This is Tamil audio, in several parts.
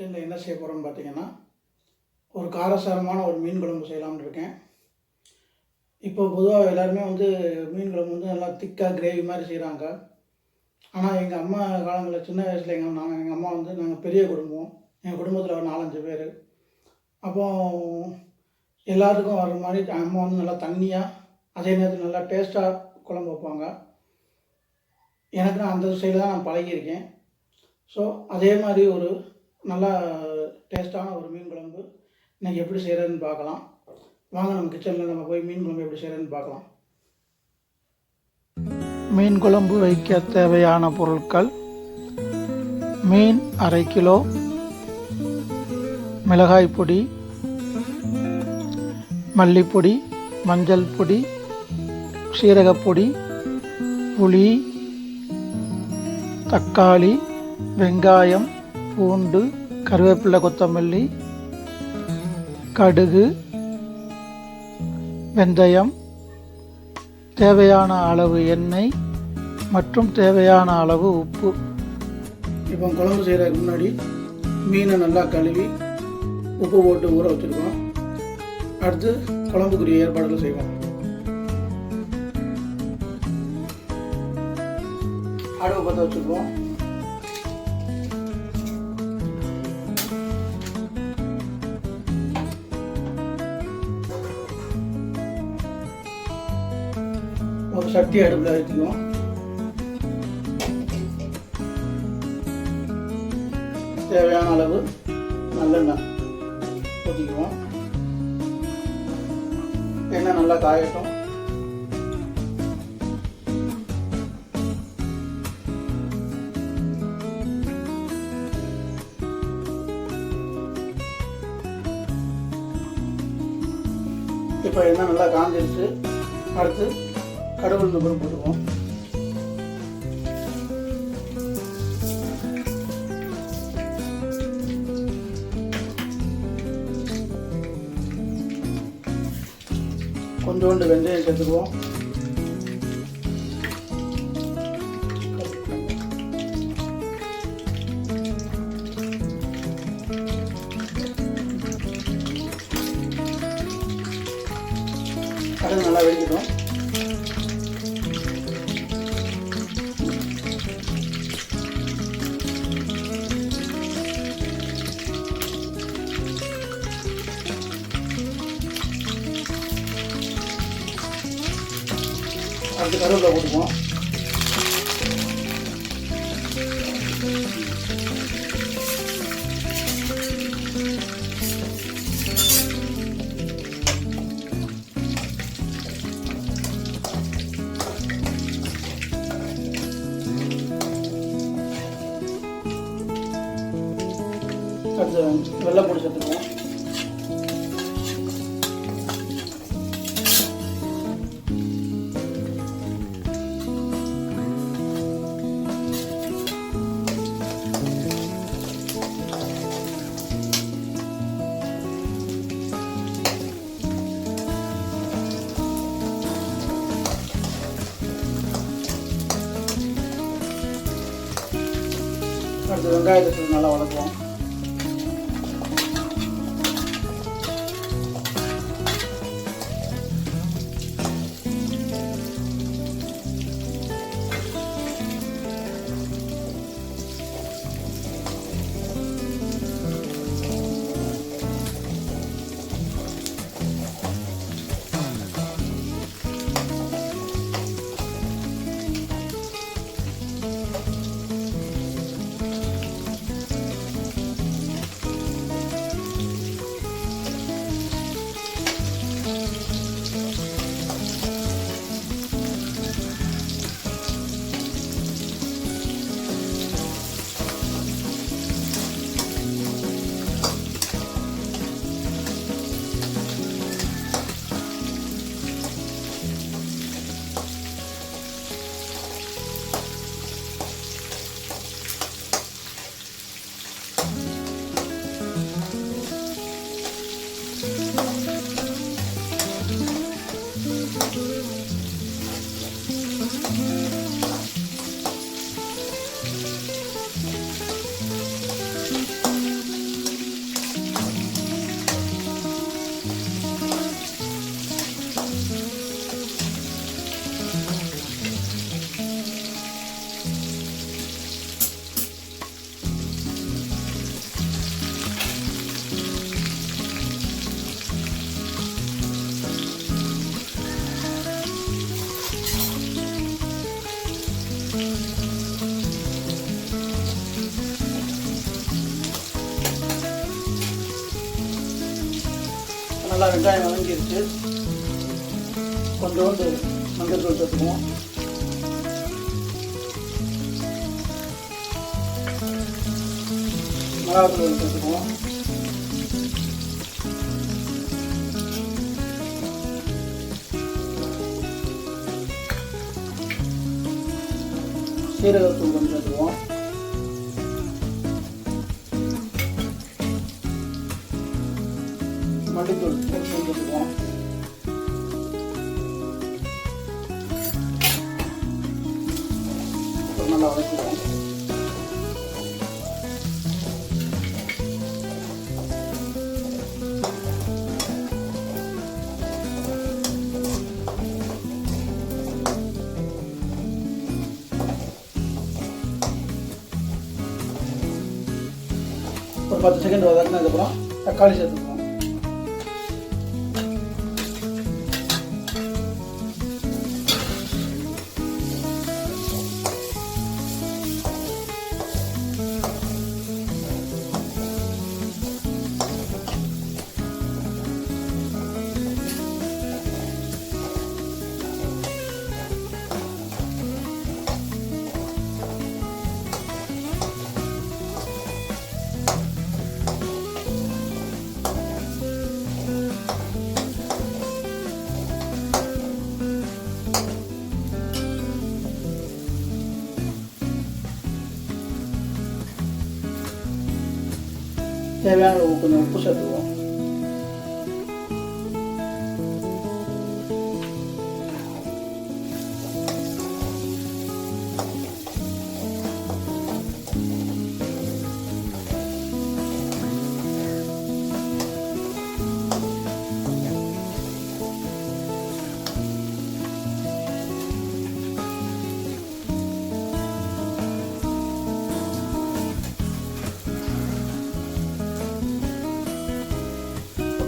கிச்சனில் என்ன செய்ய போகிறோம்னு பார்த்தீங்கன்னா, ஒரு காரசாரமான ஒரு மீன் குழம்பு செய்யலாம்னு இருக்கேன். இப்போ பொதுவாக எல்லாருமே மீன் குழம்பு நல்லா திக்காக கிரேவி மாதிரி செய்கிறாங்க. ஆனால் எங்கள் அம்மா காலங்களில் சின்ன வயசில் எங்கள் அம்மா நாங்கள் பெரிய குடும்பம். எங்கள் குடும்பத்தில் ஒரு 4-5 பேர். அப்போ எல்லாத்துக்கும் வர மாதிரி அம்மா நல்லா தண்ணியாக, அதே நேரத்தில் நல்லா டேஸ்ட்டாக குழம்பு வைப்பாங்க. எனக்கு நான் அந்த ஸ்டைலில் தான் நான் பழகியிருக்கேன். ஸோ அதே மாதிரி ஒரு நல்லா டேஸ்ட்டான ஒரு மீன் குழம்பு இன்றைக்கி எப்படி செய்கிறதுன்னு பார்க்கலாம். வாங்க நம்ம கிச்சனில் நம்ம போய் மீன் குழம்பு எப்படி செய்கிறதுன்னு பார்க்கலாம். மீன் குழம்பு வைக்க தேவையான பொருட்கள்: மீன் 1/2 கிலோ, மிளகாய் பொடி, மல்லிப்பொடி, மஞ்சள் பொடி, சீரகப்பொடி, புளி, தக்காளி, வெங்காயம், பூண்டு, கருவேப்பிலை, கொத்தமல்லி, கடுகு, வெந்தயம், தேவையான அளவு எண்ணெய் மற்றும் தேவையான அளவு உப்பு. இப்போ குழம்பு செய்கிறதுக்கு முன்னாடி மீனை நல்லா கழுவி உப்பு போட்டு ஊற வச்சுருக்கோம். அடுத்து குழம்புக்குரிய ஏற்பாடுகள் செய்வோம். அடுப்பு பற்ற வச்சுக்குவோம். ஒரு சட்டி அடுப்பில் வச்சுக்குவோம். தேவையான அளவு நல்லெண்ணெய் ஊற்றிக்குவோம். எண்ணெய் நல்லா காயட்டும். இப்போ எண்ணெய் நல்லா காஞ்சிருச்சு. அடுத்து கடுகு உளுந்தம்பருப்பு போட்டுக்குவோம். கொஞ்சோண்டு வெந்தயம் சேர்த்துக்குவோம். கடுகு நல்லா வெடிக்கட்டும். அடுத்து கருவேப்பிலை போட்டுக்குவோம். அடுத்து வெள்ளைப்பூடி சேர்த்துக்குவோம். அடுத்து வெங்காயத்தை நல்லா வதக்குவோம். நல்லா வெங்காயம் வதங்கிருச்சு. கொஞ்சோண்டு மஞ்சள் தூள் சேர்த்துக்குவோம். மிளகாத்தூள் சேர்த்துக்குவோம். சீரகத்தூள் கொஞ்சம் சேர்த்துக்குவோம். மல்லித்தூள் கொஞ்சம் சேர்த்துக்குவோம். நல்லா வதக்கிடுவோம். ஒரு 10 செகண்ட் வதக்கினதுக்கப்புறம் தக்காளி சேர்த்துக்குவோம். தேவையான கொஞ்சம் உப்பு சேர்த்துக்குவோம்.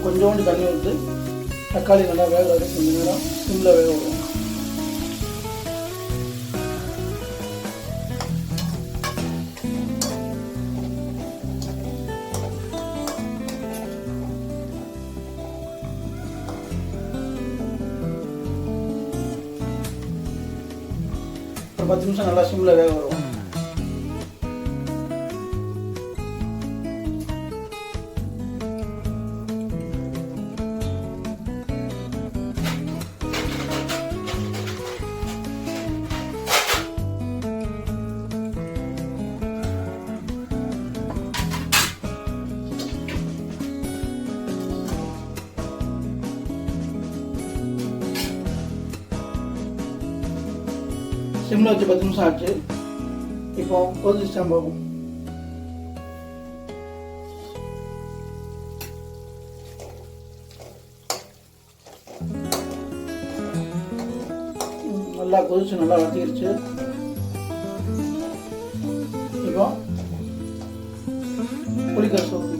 கொஞ்சோண்டு தண்ணி ஊற்றி தக்காளி நல்லா வேக வச்சு கொஞ்சம் நேரம் சிம்மில் வேக விடுவோம். ஒரு 10 நிமிஷம் நல்லா சிம்மில் வேக விடுவோம். சிம்மில் வச்சு 10 நிமிஷம் ஆச்சு. இப்போ கொதிச்சு போகும். நல்லா கொதிச்சு நல்லா வதக்கிடுச்சு. இப்போ புளிக்கரைசல் ஊற்றிக்குவோம்.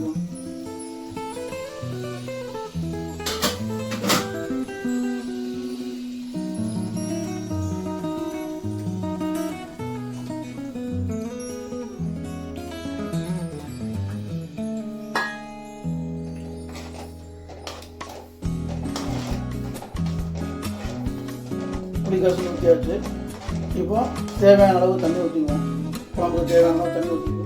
புளிக்கரைசல் ஊற்றியாச்சு. இப்போ தேவையான அளவு தண்ணி ஊற்றிக்குவோம். குழம்புக்கு தேவையான அளவு தண்ணி ஊற்றிக்குவோம்.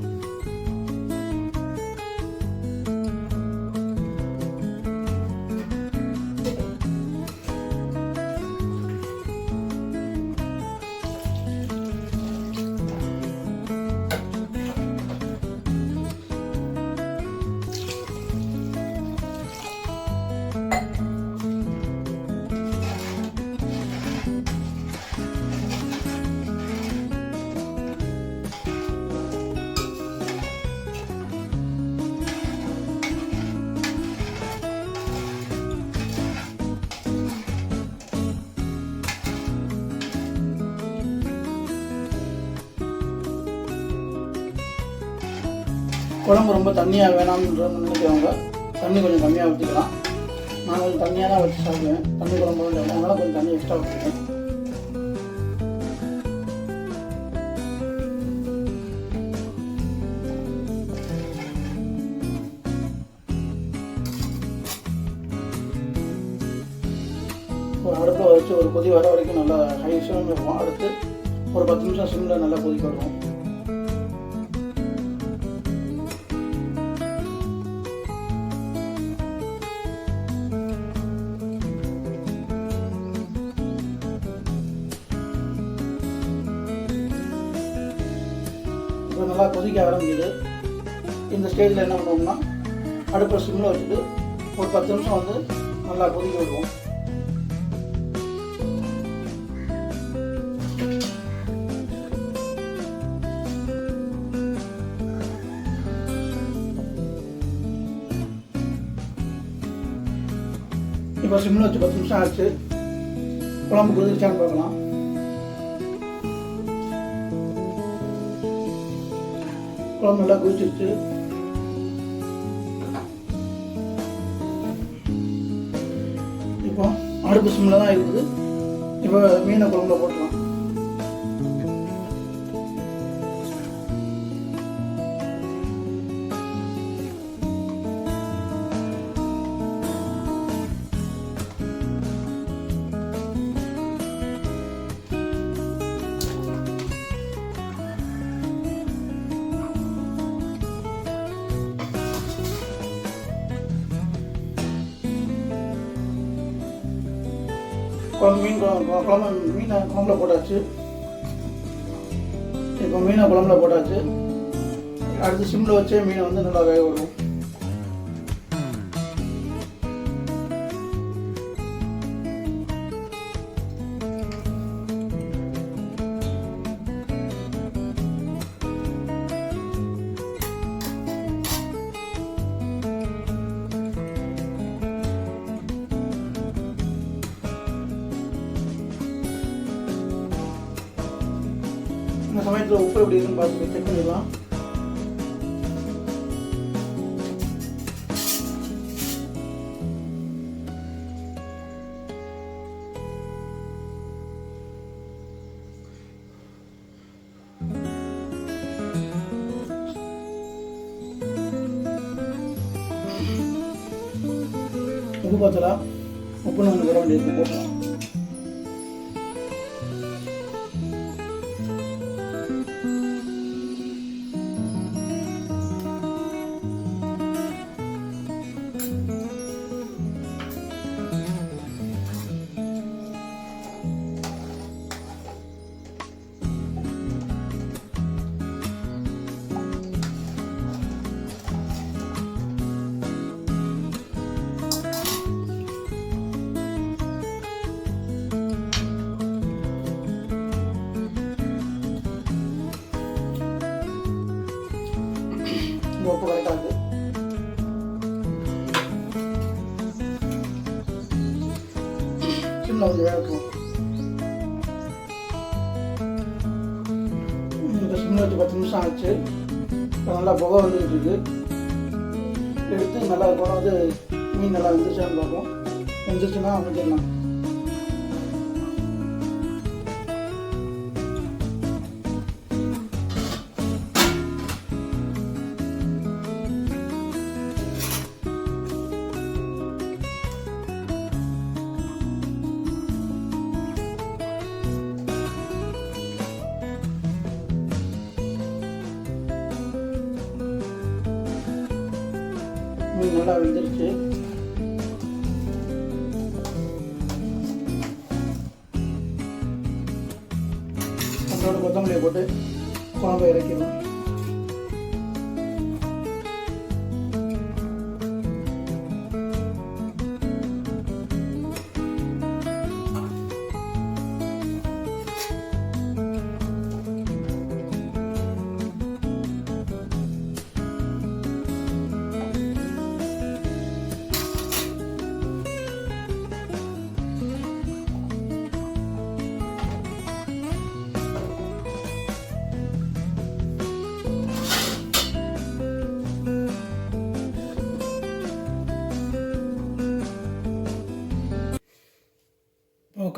குழம்பு ரொம்ப தண்ணியாக வேணாம்னு நினைக்கிறவங்க தண்ணி கொஞ்சம் கம்மியாக ஊற்றிக்கலாம். நான் கொஞ்சம் தண்ணியாக தான் வச்சு சாப்பிடுவேன். தண்ணி குழம்பு அதனால கொஞ்சம் தண்ணி எக்ஸ்ட்ரா ஊற்றிக்கிறேன். இப்போ அடுப்பில் வச்சு ஒரு கொதி வர வரைக்கும் நல்லா ஹை ஃப்ளேமில் இருக்கும். அடுத்து ஒரு 10 நிமிஷம் சிம்மில் நல்லா கொதிக்க விடுவோம். இப்போ நல்லா கொதிக்க ஆரம்பிக்குது. இந்த ஸ்டேஜில் என்ன பண்ணுவோம்னா அடுப்பை சிம்மில் வச்சுட்டு ஒரு 10 நிமிஷம் வந்து நல்லா கொதிக்க விடுவோம். இப்போ சிம்மில் வச்சு 10 நிமிஷம் ஆச்சு. குழம்பு கொதிச்சான்னு பார்க்கலாம். குழம்பு நல்லா கொதிச்சிருச்சு. இப்போ அடுப்பு சிம்மில் தான் இருக்குது. இப்போ மீனை குழம்புல போட்டுக்கலாம். மீனை குழம்புல போட்டாச்சு. இப்போ மீனை குழம்புல போட்டாச்சு. அடுத்து சிம்மில் வச்சே மீனை வந்து நல்லா வேக விடுவோம். இந்த சமயத்தில் உப்பு எப்படி இருக்குன்னு பார்த்து செக் பண்ணிடலாம். உப்பு பார்த்தலாம். உப்பு நம்ம வர வேண்டியது போட்டோம். உப்பு கரெக்டாக இருக்குது. சின்ன வந்து வேகட்டும். இப்போ சிம்மில் வச்சு 10 நிமிஷம் ஆச்சு. இப்போ நல்லா புகை வந்துட்டு இருக்கு. எடுத்து நல்லா வந்து மீன் நல்லா வெந்துச்சான்னு பார்ப்போம். வெந்துச்சுன்னா அமைச்சிடலாம். மீன் நல்லா வெந்துருச்சு. அதோட கொத்தமல்லியை போட்டு குழம்பு இறக்கிடலாம்.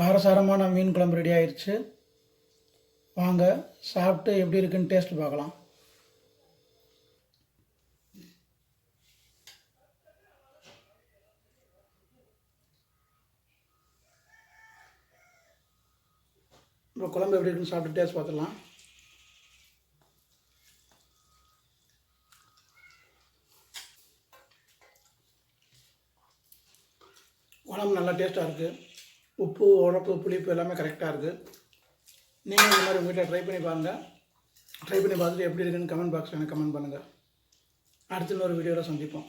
காரசாரமான மீன் குழம்பு ரெடி ஆயிடுச்சு. வாங்க சாப்பிட்டு எப்படி இருக்குன்னு டேஸ்ட் பார்க்கலாம். இப்போ குழம்பு எப்படி இருக்குன்னு சாப்பிட்டு டேஸ்ட் பார்த்துடலாம். குழம்பு நல்லா டேஸ்ட்டாக இருக்குது. உப்பு, உரப்பு, புளிப்பு எல்லாமே கரெக்டாக இருக்குது. நீங்கள் இந்த மாதிரி உங்கள் வீட்டில் ட்ரை பண்ணி பாருங்கள். ட்ரை பண்ணி பார்த்துட்டு எப்படி இருக்குன்னு கமெண்ட் பாக்ஸில் எனக்கு கமெண்ட் பண்ணுங்கள். அடுத்த இன்னொரு வீடியோவில் சந்திப்போம்.